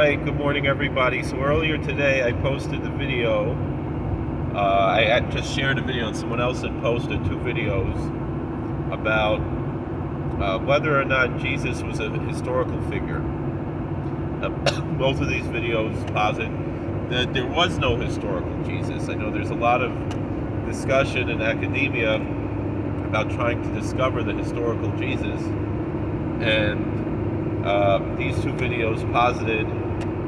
right, good morning everybody. So earlier today I posted the video. I had just shared a video and someone else had posted two videos about whether or not Jesus was a historical figure. Both of these videos posit that there was no historical Jesus. I know there's a lot of discussion in academia about trying to discover the historical Jesus, and these two videos posited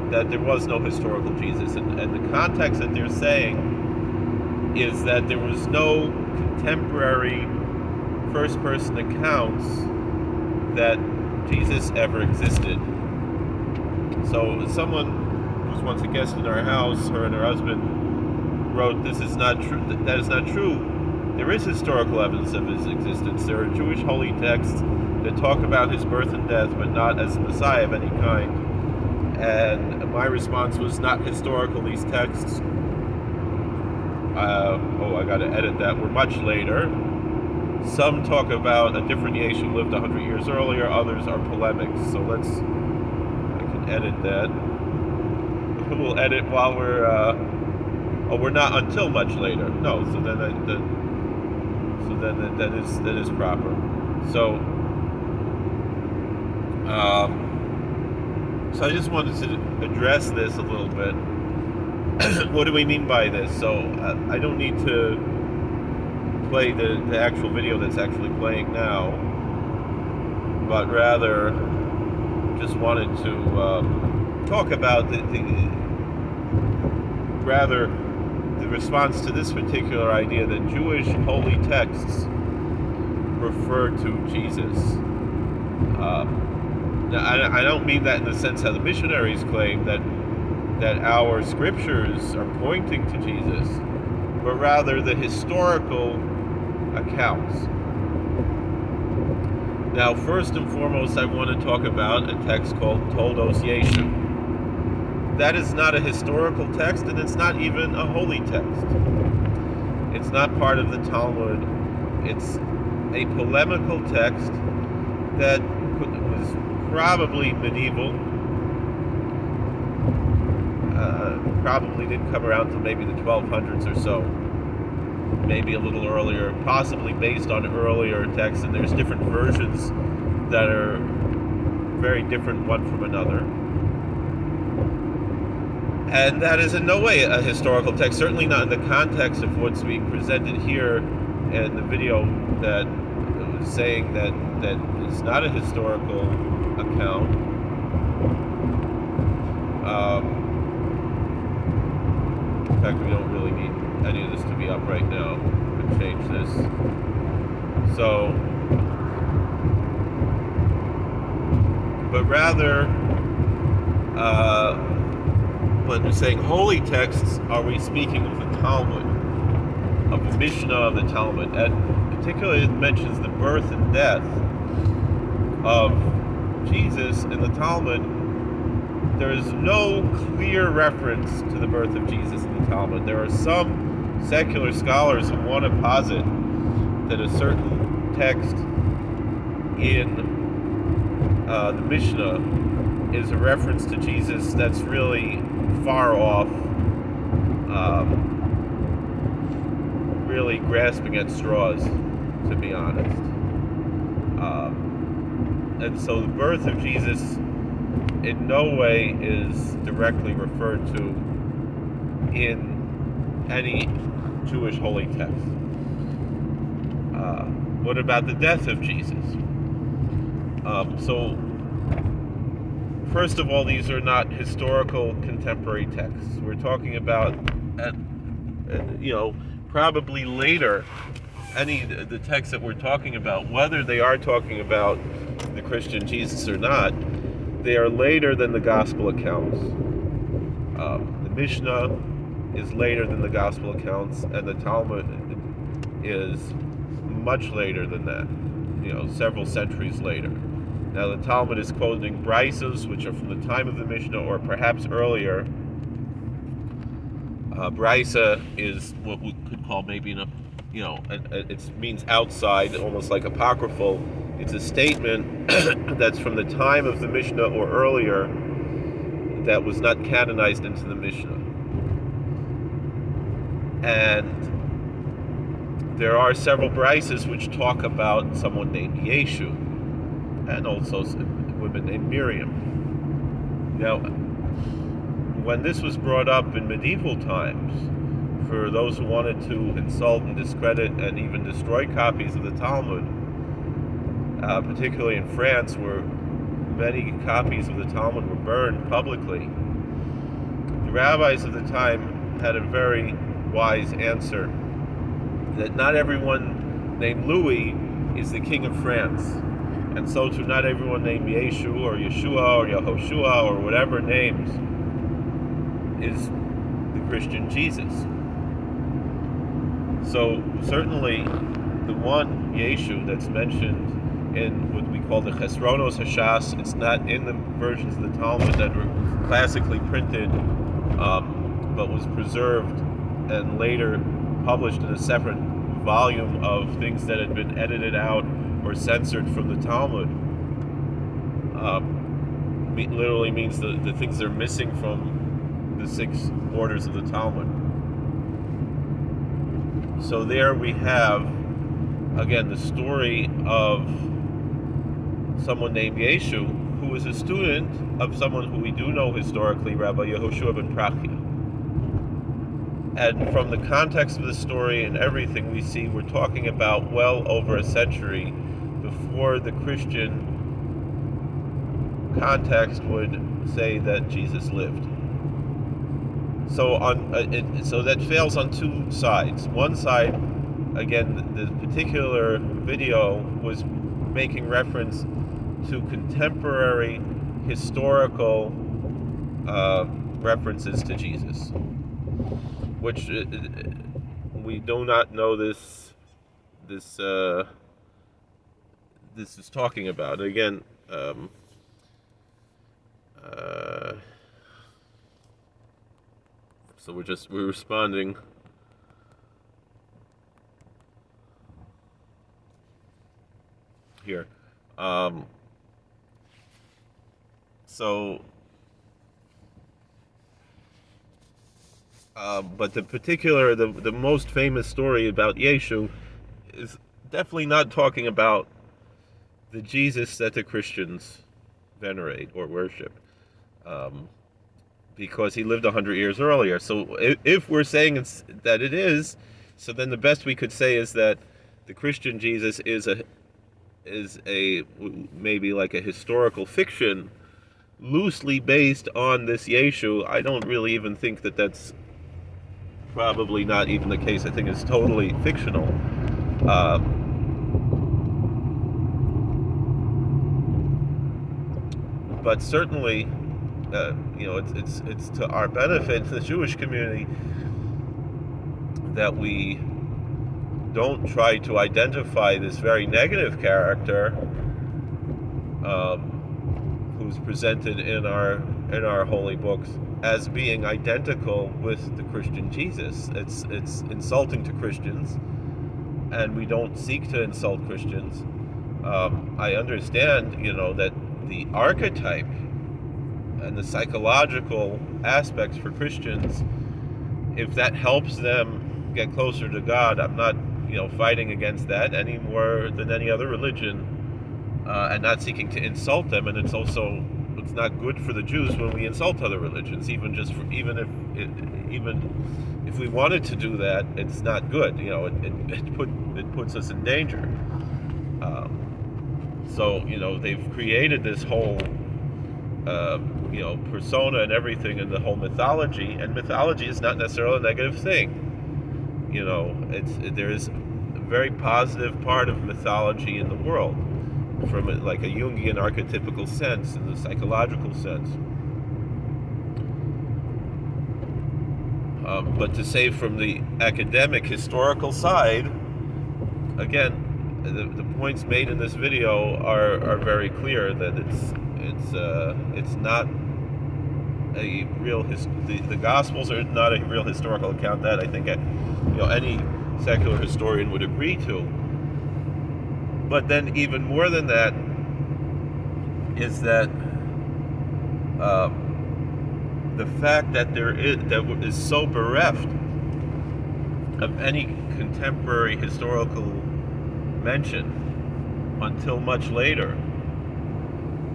that there was no historical Jesus, and the context that they're saying is that there was no contemporary first-person accounts that Jesus ever existed. So someone who's once a guest in our house, her and her husband, wrote, "This is not true. That is not true. There is historical evidence of his existence. There are Jewish holy texts that talk about his birth and death, but not as a Messiah of any kind." And my response was, not historical. These texts, I got to edit that, were much later. Some talk about a different Yeshu lived 100 years earlier, others are polemics. So I can edit that. We'll edit while we're not until much later. No, so then that is proper. So I just wanted to address this a little bit. What do we mean by this? So I don't need to play the actual video that's actually playing now, but rather just wanted to talk about the response to this particular idea that Jewish holy texts refer to Jesus. Now, I don't mean that in the sense how the missionaries claim that our scriptures are pointing to Jesus, but rather the historical accounts. Now, first and foremost, I want to talk about a text called Toldos Yeshu. That is not a historical text, and it's not even a holy text. It's not part of the Talmud. It's a polemical text that was probably medieval. Probably didn't come around until maybe the 1200s or so. Maybe a little earlier, possibly based on earlier texts, and there's different versions that are very different one from another. And that is in no way a historical text, certainly not in the context of what's being presented here in the video that was saying that it's not a historical account. In fact, we don't really need any of this to be up right now. We can change this. So, but rather, when we're saying holy texts, are we speaking of the Talmud, of the Mishnah of the Talmud? And particularly it mentions the birth and death of Jesus in the Talmud. There is no clear reference to the birth of Jesus in the Talmud. There are some secular scholars who want to posit that a certain text in the Mishnah is a reference to Jesus that's really far off, really grasping at straws, to be honest. And so the birth of Jesus in no way is directly referred to in any Jewish holy text. What about the death of Jesus? So, first of all, these are not historical contemporary texts. We're talking about, probably later, the texts that we're talking about, whether they are talking about the Christian Jesus or not, they are later than the gospel accounts. The Mishnah is later than the gospel accounts, and the Talmud is much later than that, several centuries later. Now, the Talmud is quoting Brisos, which are from the time of the Mishnah, or perhaps earlier. Brisa is what we could call maybe it means outside, almost like apocryphal. It's a statement that's from the time of the Mishnah or earlier that was not canonized into the Mishnah. And there are several brises which talk about someone named Yeshu, and also a woman named Miriam. Now, when this was brought up in medieval times, for those who wanted to insult and discredit and even destroy copies of the Talmud, particularly in France, where many copies of the Talmud were burned publicly, the rabbis of the time had a very wise answer, that not everyone named Louis is the king of France, and so too not everyone named Yeshu or Yeshua or Yehoshua or whatever names is the Christian Jesus. So certainly the one Yeshu that's mentioned in what we call the Chesronos Hashas, it's not in the versions of the Talmud that were classically printed, but was preserved and later published in a separate volume of things that had been edited out or censored from the Talmud. Literally means the things that are missing from the 6 orders of the Talmud. So there we have, again, the story of someone named Yeshu, who was a student of someone who we do know historically, Rabbi Yehoshua ben Prachia. And from the context of the story and everything we see, we're talking about well over a century before the Christian context would say that Jesus lived. So so that fails on 2 sides. One side, again, the particular video was making reference to contemporary historical references to Jesus, which we do not know this is talking about. Again, so we're responding. Here. But the most famous story about Yeshu is definitely not talking about the Jesus that the Christians venerate or worship, because he lived 100 years earlier. So if we're saying that it is, so then the best we could say is that the Christian Jesus is a maybe like a historical fiction loosely based on this Yeshu. I don't really even think that that's probably not even the case. I think it's totally fictional. But certainly, it's to our benefit, to the Jewish community, that we don't try to identify this very negative character who's presented in our holy books as being identical with the Christian Jesus. It's insulting to Christians, and we don't seek to insult Christians. I understand, that the archetype and the psychological aspects for Christians, if that helps them get closer to God, I'm not, fighting against that any more than any other religion, and not seeking to insult them. And it's not good for the Jews when we insult other religions, even if we wanted to do that, it's not good. It puts us in danger. So they've created this whole persona and everything, and the whole mythology. And mythology is not necessarily a negative thing. There is a very positive part of mythology in the world, from like a Jungian archetypical sense, in the psychological sense. But to say from the academic historical side, again, the points made in this video are very clear that it's not a real the Gospels are not a real historical account. That I think any secular historian would agree to. But then even more than that is that the fact that that is so bereft of any contemporary historical mention until much later,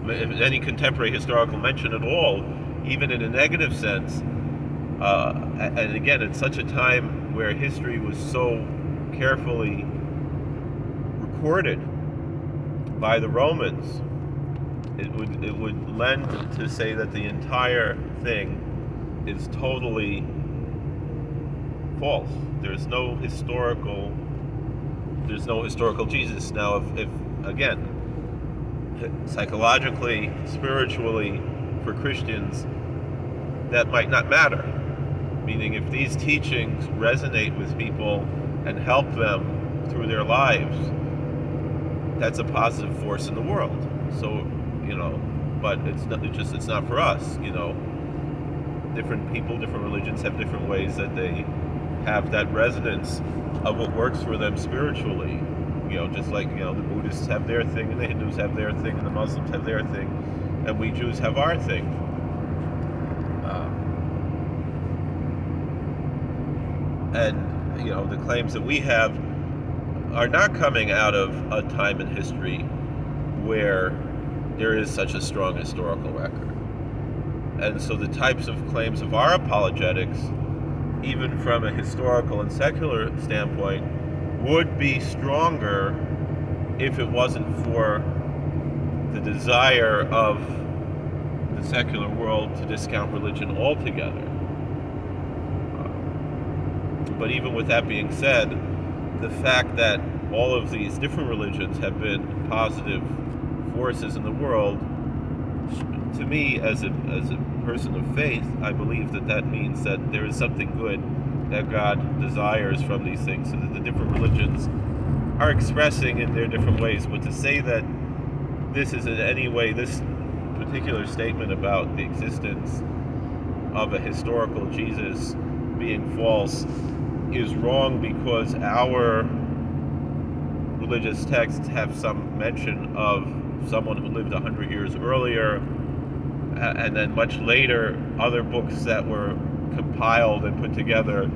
any contemporary historical mention at all, even in a negative sense. And again, at such a time where history was so carefully recorded by the Romans, it would lend to say that the entire thing is totally false. There's no historical Jesus. Now, if again, psychologically, spiritually, for Christians, that might not matter. Meaning, if these teachings resonate with people and help them through their lives, that's a positive force in the world. So, but it's not for us. Different people, different religions have different ways that they have that resonance of what works for them spiritually. Just like, the Buddhists have their thing, and the Hindus have their thing, and the Muslims have their thing, and we Jews have our thing. And, the claims that we have are not coming out of a time in history where there is such a strong historical record. And so the types of claims of our apologetics, even from a historical and secular standpoint, would be stronger if it wasn't for the desire of the secular world to discount religion altogether. But even with that being said, the fact that all of these different religions have been positive forces in the world, to me, as a person of faith, I believe that means that there is something good that God desires from these things, so that the different religions are expressing in their different ways. But to say that this is in any way, this particular statement about the existence of a historical Jesus being false is wrong, because our religious texts have some mention of someone who lived 100 years earlier, and then much later other books that were compiled and put together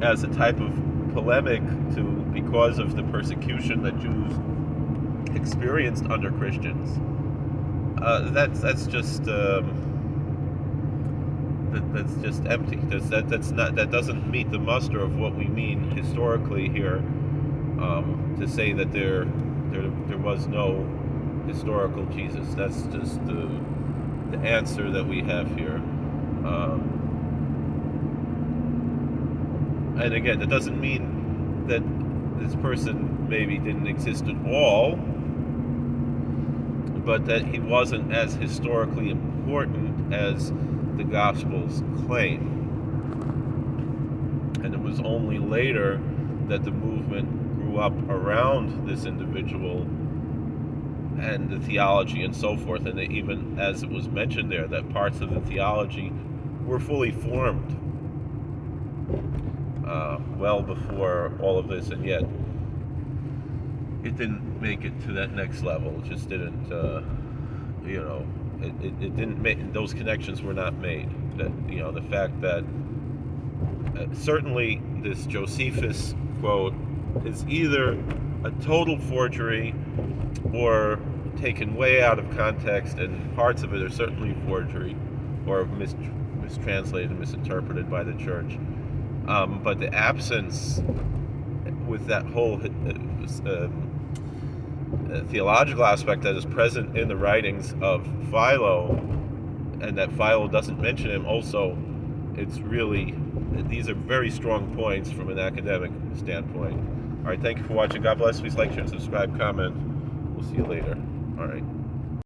as a type of polemic because of the persecution that Jews experienced under Christians. That's just empty. That doesn't meet the muster of what we mean historically here, to say that there was no historical Jesus. That's just the answer that we have here. And again, that doesn't mean that this person maybe didn't exist at all, but that he wasn't as historically important as the Gospels claim. And it was only later that the movement grew up around this individual and the theology and so forth, and even as it was mentioned there, that parts of the theology were fully formed well before all of this, and yet it didn't make it to that next level. It just didn't, it didn't make, those connections were not made. That, the fact that certainly this Josephus quote is either a total forgery or taken way out of context, and parts of it are certainly forgery or mistranslated, misinterpreted by the church. But the absence with that whole theological aspect that is present in the writings of Philo, and that Philo doesn't mention him also, these are very strong points from an academic standpoint. All right, thank you for watching. God bless. Please like, share, and subscribe, comment. We'll see you later. All right.